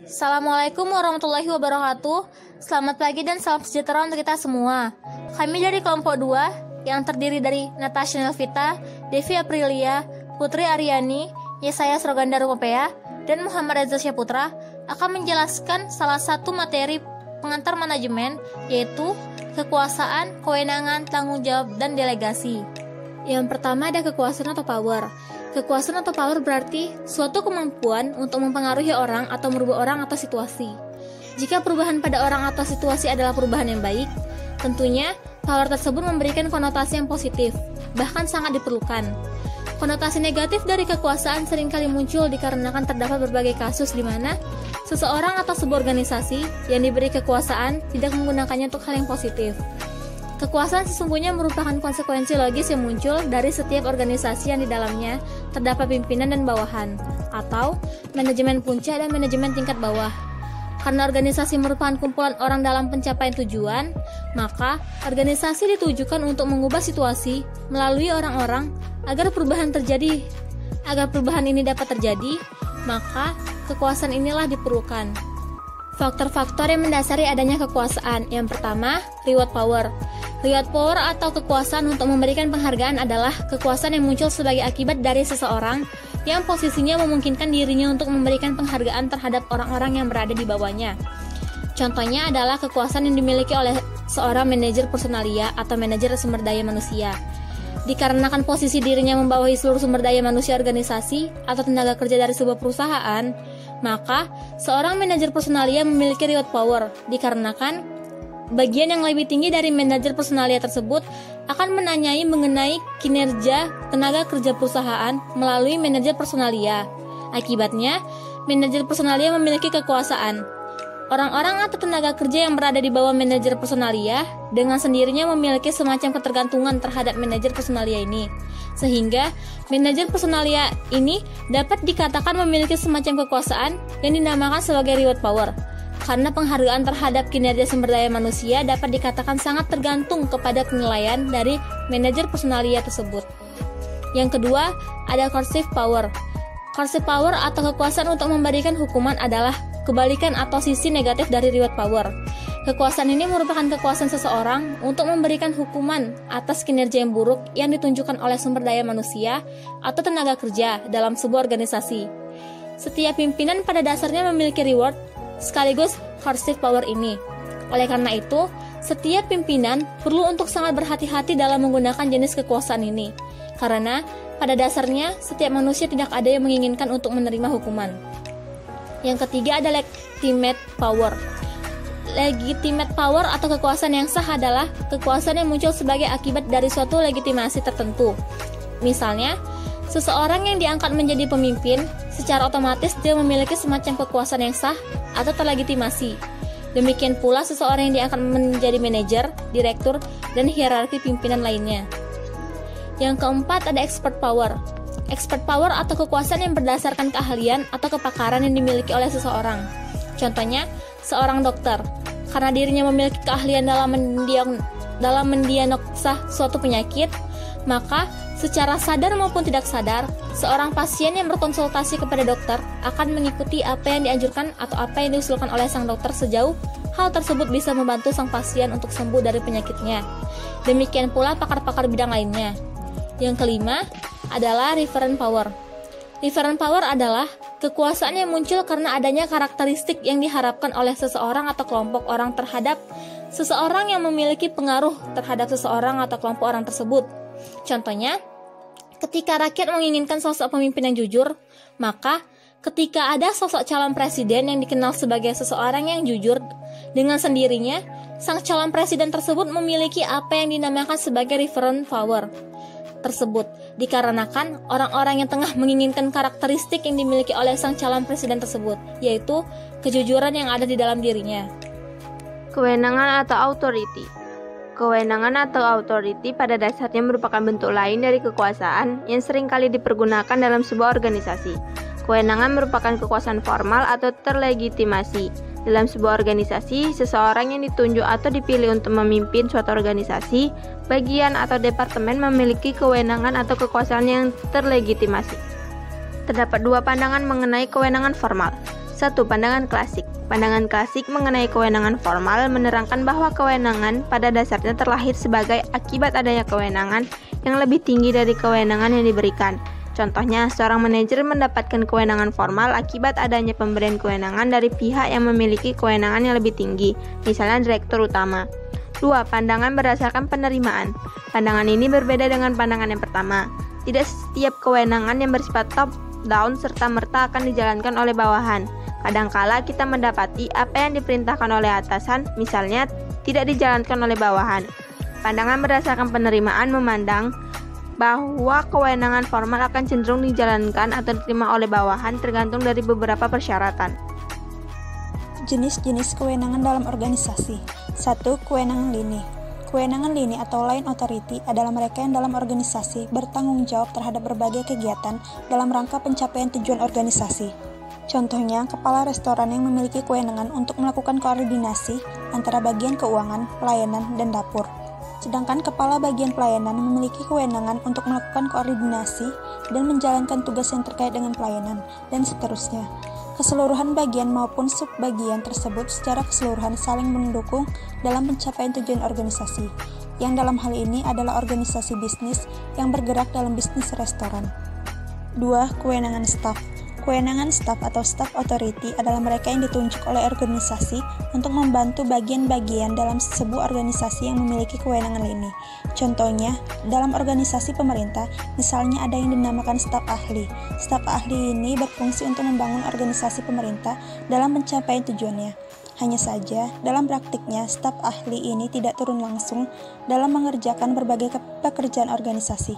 Assalamualaikum warahmatullahi wabarakatuh. Selamat pagi dan salam sejahtera untuk kita semua. Kami dari kelompok 2 yang terdiri dari Natasha Nelvita, Devi Aprilia, Putri Aryani, Yesaya Sroganda Rumapea, dan Muhammad Reza Syaputra akan menjelaskan salah satu materi pengantar manajemen, yaitu kekuasaan, kewenangan, tanggung jawab, dan delegasi. Yang pertama ada kekuasaan atau power. Kekuasaan atau power berarti suatu kemampuan untuk mempengaruhi orang atau merubah orang atau situasi. Jika perubahan pada orang atau situasi adalah perubahan yang baik, tentunya power tersebut memberikan konotasi yang positif, bahkan sangat diperlukan. Konotasi negatif dari kekuasaan seringkali muncul dikarenakan terdapat berbagai kasus di mana seseorang atau sebuah organisasi yang diberi kekuasaan tidak menggunakannya untuk hal yang positif. Kekuasaan sesungguhnya merupakan konsekuensi logis yang muncul dari setiap organisasi yang di dalamnya terdapat pimpinan dan bawahan, atau manajemen puncak dan manajemen tingkat bawah. Karena organisasi merupakan kumpulan orang dalam pencapaian tujuan, maka organisasi ditujukan untuk mengubah situasi melalui orang-orang agar perubahan terjadi. Agar perubahan ini dapat terjadi, maka kekuasaan inilah diperlukan. Faktor-faktor yang mendasari adanya kekuasaan. Yang pertama, reward power. Reward power atau kekuasaan untuk memberikan penghargaan adalah kekuasaan yang muncul sebagai akibat dari seseorang yang posisinya memungkinkan dirinya untuk memberikan penghargaan terhadap orang-orang yang berada di bawahnya. Contohnya adalah kekuasaan yang dimiliki oleh seorang manajer personalia atau manajer sumber daya manusia. Dikarenakan posisi dirinya membawahi seluruh sumber daya manusia organisasi atau tenaga kerja dari sebuah perusahaan, maka seorang manajer personalia memiliki reward power dikarenakan bagian yang lebih tinggi dari manajer personalia tersebut akan menanyai mengenai kinerja tenaga kerja perusahaan melalui manajer personalia. Akibatnya, manajer personalia memiliki kekuasaan. Orang-orang atau tenaga kerja yang berada di bawah manajer personalia dengan sendirinya memiliki semacam ketergantungan terhadap manajer personalia ini. Sehingga manajer personalia ini dapat dikatakan memiliki semacam kekuasaan yang dinamakan sebagai reward power. Karena penghargaan terhadap kinerja sumber daya manusia dapat dikatakan sangat tergantung kepada penilaian dari manajer personalia tersebut. Yang kedua, ada coercive power. Coercive power atau kekuasaan untuk memberikan hukuman adalah kebalikan atau sisi negatif dari reward power. Kekuasaan ini merupakan kekuasaan seseorang untuk memberikan hukuman atas kinerja yang buruk yang ditunjukkan oleh sumber daya manusia atau tenaga kerja dalam sebuah organisasi. Setiap pimpinan pada dasarnya memiliki reward sekaligus coercive power ini. Oleh karena itu, setiap pimpinan perlu untuk sangat berhati-hati dalam menggunakan jenis kekuasaan ini. Karena pada dasarnya setiap manusia tidak ada yang menginginkan untuk menerima hukuman. Yang ketiga ada legitimate power. Legitimate power atau kekuasaan yang sah adalah kekuasaan yang muncul sebagai akibat dari suatu legitimasi tertentu. Misalnya, seseorang yang diangkat menjadi pemimpin secara otomatis dia memiliki semacam kekuasaan yang sah atau terlegitimasi. Demikian pula seseorang yang diangkat menjadi manajer, direktur, dan hierarki pimpinan lainnya. Yang keempat ada expert power. Expert power atau kekuasaan yang berdasarkan keahlian atau kepakaran yang dimiliki oleh seseorang. Contohnya, seorang dokter. Karena dirinya memiliki keahlian dalam mendiagnosa suatu penyakit, maka secara sadar maupun tidak sadar, seorang pasien yang berkonsultasi kepada dokter akan mengikuti apa yang dianjurkan atau apa yang diusulkan oleh sang dokter sejauh hal tersebut bisa membantu sang pasien untuk sembuh dari penyakitnya. Demikian pula pakar-pakar bidang lainnya. Yang kelima adalah referent power. Referent power adalah kekuasaan yang muncul karena adanya karakteristik yang diharapkan oleh seseorang atau kelompok orang terhadap seseorang yang memiliki pengaruh terhadap seseorang atau kelompok orang tersebut. Contohnya, ketika rakyat menginginkan sosok pemimpin yang jujur, maka ketika ada sosok calon presiden yang dikenal sebagai seseorang yang jujur, dengan sendirinya, sang calon presiden tersebut memiliki apa yang dinamakan sebagai referent power tersebut, dikarenakan orang-orang yang tengah menginginkan karakteristik yang dimiliki oleh sang calon presiden tersebut, yaitu kejujuran yang ada di dalam dirinya. Kewenangan atau authority. Kewenangan atau authority pada dasarnya merupakan bentuk lain dari kekuasaan yang seringkali dipergunakan dalam sebuah organisasi. Kewenangan merupakan kekuasaan formal atau terlegitimasi. Dalam sebuah organisasi, seseorang yang ditunjuk atau dipilih untuk memimpin suatu organisasi, bagian atau departemen memiliki kewenangan atau kekuasaan yang terlegitimasi. Terdapat dua pandangan mengenai kewenangan formal. 1. Pandangan klasik. Pandangan klasik mengenai kewenangan formal menerangkan bahwa kewenangan pada dasarnya terlahir sebagai akibat adanya kewenangan yang lebih tinggi dari kewenangan yang diberikan. Contohnya, seorang manajer mendapatkan kewenangan formal akibat adanya pemberian kewenangan dari pihak yang memiliki kewenangan yang lebih tinggi, misalnya direktur utama. 2. Pandangan berdasarkan penerimaan. Pandangan ini berbeda dengan pandangan yang pertama. Tidak setiap kewenangan yang bersifat top-down serta-merta akan dijalankan oleh bawahan. Kadangkala kita mendapati apa yang diperintahkan oleh atasan, misalnya, tidak dijalankan oleh bawahan. Pandangan berdasarkan penerimaan memandang bahwa kewenangan formal akan cenderung dijalankan atau diterima oleh bawahan tergantung dari beberapa persyaratan. Jenis-jenis kewenangan dalam organisasi. 1. Kewenangan lini. Kewenangan lini atau line authority adalah mereka yang dalam organisasi bertanggung jawab terhadap berbagai kegiatan dalam rangka pencapaian tujuan organisasi. Contohnya, kepala restoran yang memiliki kewenangan untuk melakukan koordinasi antara bagian keuangan, pelayanan, dan dapur. Sedangkan kepala bagian pelayanan memiliki kewenangan untuk melakukan koordinasi dan menjalankan tugas yang terkait dengan pelayanan, dan seterusnya. Keseluruhan bagian maupun subbagian tersebut secara keseluruhan saling mendukung dalam pencapaian tujuan organisasi, yang dalam hal ini adalah organisasi bisnis yang bergerak dalam bisnis restoran. 2. Kewenangan staf. Kewenangan staf atau staff authority adalah mereka yang ditunjuk oleh organisasi untuk membantu bagian-bagian dalam sebuah organisasi yang memiliki kewenangan lini. Contohnya, dalam organisasi pemerintah, misalnya ada yang dinamakan staf ahli. Staf ahli ini berfungsi untuk membangun organisasi pemerintah dalam pencapaian tujuannya. Hanya saja, dalam praktiknya, staf ahli ini tidak turun langsung dalam mengerjakan berbagai pekerjaan organisasi.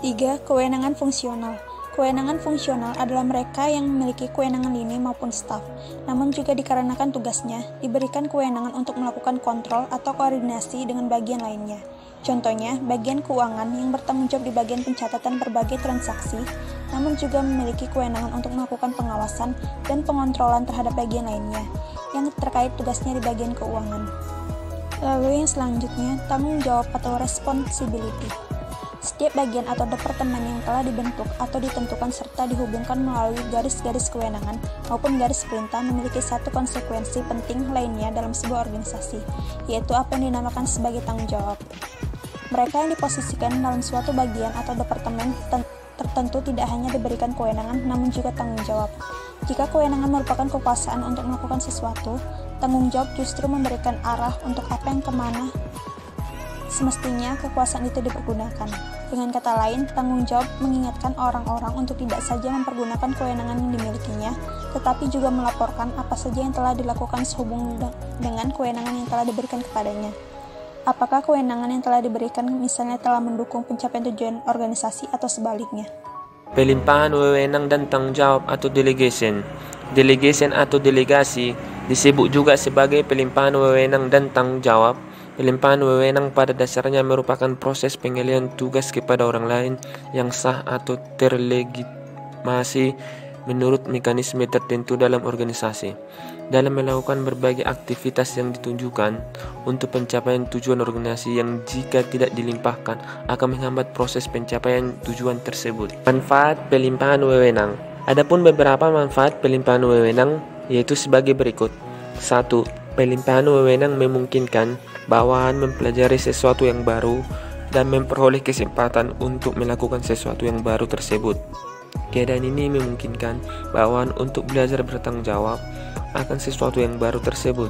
3. Kewenangan fungsional. Kewenangan fungsional adalah mereka yang memiliki kewenangan lini maupun staf, namun juga dikarenakan tugasnya, diberikan kewenangan untuk melakukan kontrol atau koordinasi dengan bagian lainnya. Contohnya, bagian keuangan yang bertanggung jawab di bagian pencatatan berbagai transaksi, namun juga memiliki kewenangan untuk melakukan pengawasan dan pengontrolan terhadap bagian lainnya, yang terkait tugasnya di bagian keuangan. Lalu yang selanjutnya, tanggung jawab atau responsibility. Setiap bagian atau departemen yang telah dibentuk atau ditentukan serta dihubungkan melalui garis-garis kewenangan maupun garis perintah memiliki satu konsekuensi penting lainnya dalam sebuah organisasi, yaitu apa yang dinamakan sebagai tanggung jawab. Mereka yang diposisikan dalam suatu bagian atau departemen tertentu tidak hanya diberikan kewenangan, namun juga tanggung jawab. Jika kewenangan merupakan kekuasaan untuk melakukan sesuatu, tanggung jawab justru memberikan arah untuk apa yang kemana semestinya kekuasaan itu dipergunakan. Dengan kata lain, tanggung jawab mengingatkan orang-orang untuk tidak saja mempergunakan kewenangan yang dimilikinya, tetapi juga melaporkan apa saja yang telah dilakukan sehubung dengan kewenangan yang telah diberikan kepadanya. Apakah kewenangan yang telah diberikan misalnya telah mendukung pencapaian tujuan organisasi atau sebaliknya? Pelimpahan wewenang dan tanggung jawab atau delegation. Delegation atau delegasi disebut juga sebagai pelimpahan wewenang dan tanggung jawab. Pelimpahan wewenang pada dasarnya merupakan proses pengalihan tugas kepada orang lain yang sah atau terlegitimasi menurut mekanisme tertentu dalam organisasi, dalam melakukan berbagai aktivitas yang ditunjukkan untuk pencapaian tujuan organisasi yang jika tidak dilimpahkan akan menghambat proses pencapaian tujuan tersebut. Manfaat pelimpahan wewenang. Adapun beberapa manfaat pelimpahan wewenang yaitu sebagai berikut. 1. Pelimpahan wewenang memungkinkan bawahan mempelajari sesuatu yang baru dan memperoleh kesempatan untuk melakukan sesuatu yang baru tersebut. Keadaan ini memungkinkan bawahan untuk belajar bertanggung jawab akan sesuatu yang baru tersebut.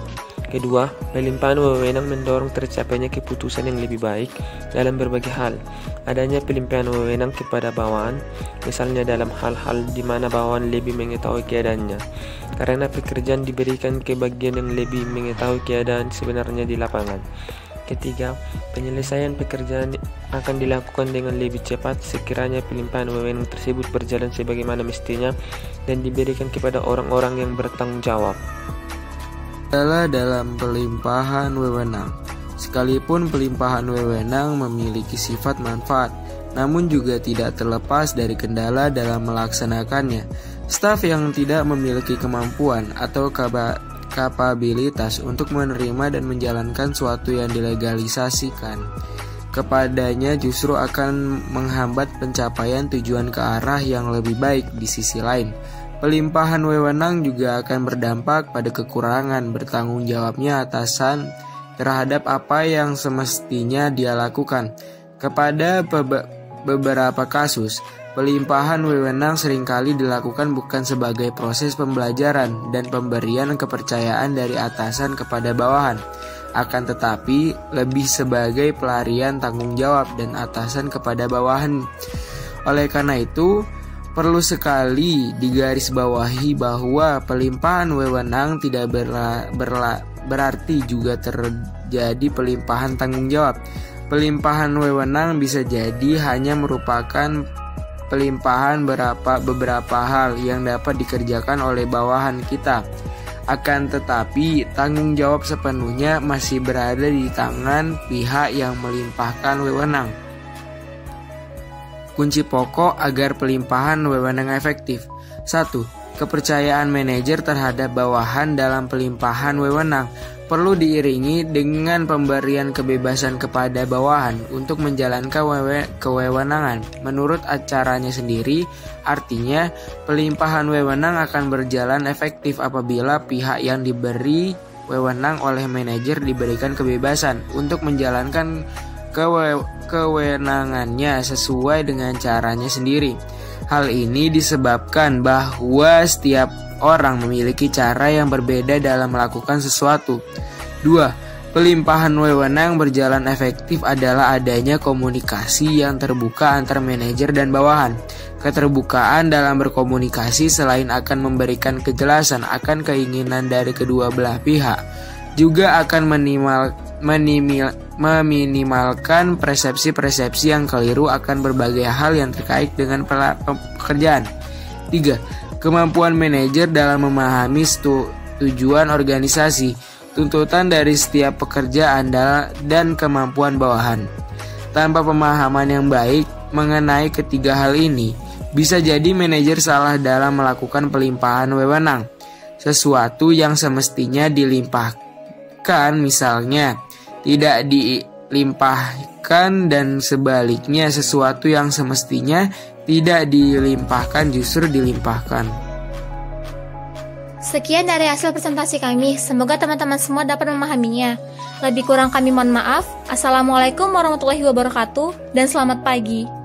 Kedua, pelimpahan wewenang mendorong tercapainya keputusan yang lebih baik dalam berbagai hal. Adanya pelimpahan wewenang kepada bawahan, misalnya dalam hal-hal di mana bawahan lebih mengetahui keadaannya, karena pekerjaan diberikan ke bagian yang lebih mengetahui keadaan sebenarnya di lapangan. Ketiga, penyelesaian pekerjaan akan dilakukan dengan lebih cepat sekiranya pelimpahan wewenang tersebut berjalan sebagaimana mestinya dan diberikan kepada orang-orang yang bertanggung jawab. Dalam pelimpahan wewenang. Sekalipun pelimpahan wewenang memiliki sifat manfaat, namun juga tidak terlepas dari kendala dalam melaksanakannya. Staf yang tidak memiliki kemampuan atau kapabilitas untuk menerima dan menjalankan suatu yang dilegalisasikan kepadanya justru akan menghambat pencapaian tujuan ke arah yang lebih baik. Di sisi lain, Pelimpahan wewenang juga akan berdampak pada kekurangan bertanggung jawabnya atasan terhadap apa yang semestinya dia lakukan. Kepada beberapa kasus, pelimpahan wewenang seringkali dilakukan bukan sebagai proses pembelajaran dan pemberian kepercayaan dari atasan kepada bawahan, akan tetapi lebih sebagai pelarian tanggung jawab dan atasan kepada bawahan. Oleh karena itu, perlu sekali digarisbawahi bahwa pelimpahan wewenang tidak berarti juga terjadi pelimpahan tanggung jawab. Pelimpahan wewenang bisa jadi hanya merupakan pelimpahan beberapa hal yang dapat dikerjakan oleh bawahan kita. Akan tetapi, tanggung jawab sepenuhnya masih berada di tangan pihak yang melimpahkan wewenang. Kunci pokok agar pelimpahan wewenang efektif. 1. Kepercayaan manajer terhadap bawahan dalam pelimpahan wewenang perlu diiringi dengan pemberian kebebasan kepada bawahan untuk menjalankan kewewenangan menurut acaranya sendiri. Artinya, pelimpahan wewenang akan berjalan efektif apabila pihak yang diberi wewenang oleh manajer diberikan kebebasan untuk menjalankan kewenangannya sesuai dengan caranya sendiri. Hal ini disebabkan bahwa setiap orang memiliki cara yang berbeda dalam melakukan sesuatu. 2. Pelimpahan wewenang berjalan efektif adalah adanya komunikasi yang terbuka antar manajer dan bawahan. Keterbukaan dalam berkomunikasi selain akan memberikan kejelasan akan keinginan dari kedua belah pihak, juga akan meminimalkan persepsi-persepsi yang keliru akan berbagai hal yang terkait dengan pekerjaan. 3. Kemampuan manajer dalam memahami tujuan organisasi, tuntutan dari setiap pekerjaan dan kemampuan bawahan. Tanpa pemahaman yang baik mengenai ketiga hal ini, bisa jadi manajer salah dalam melakukan pelimpahan wewenang. Sesuatu yang semestinya dilimpahkan misalnya tidak dilimpahkan, dan sebaliknya sesuatu yang semestinya tidak dilimpahkan justru dilimpahkan. Sekian dari hasil presentasi kami. Semoga teman-teman semua dapat memahaminya. Lebih kurang kami mohon maaf. Assalamualaikum warahmatullahi wabarakatuh dan selamat pagi.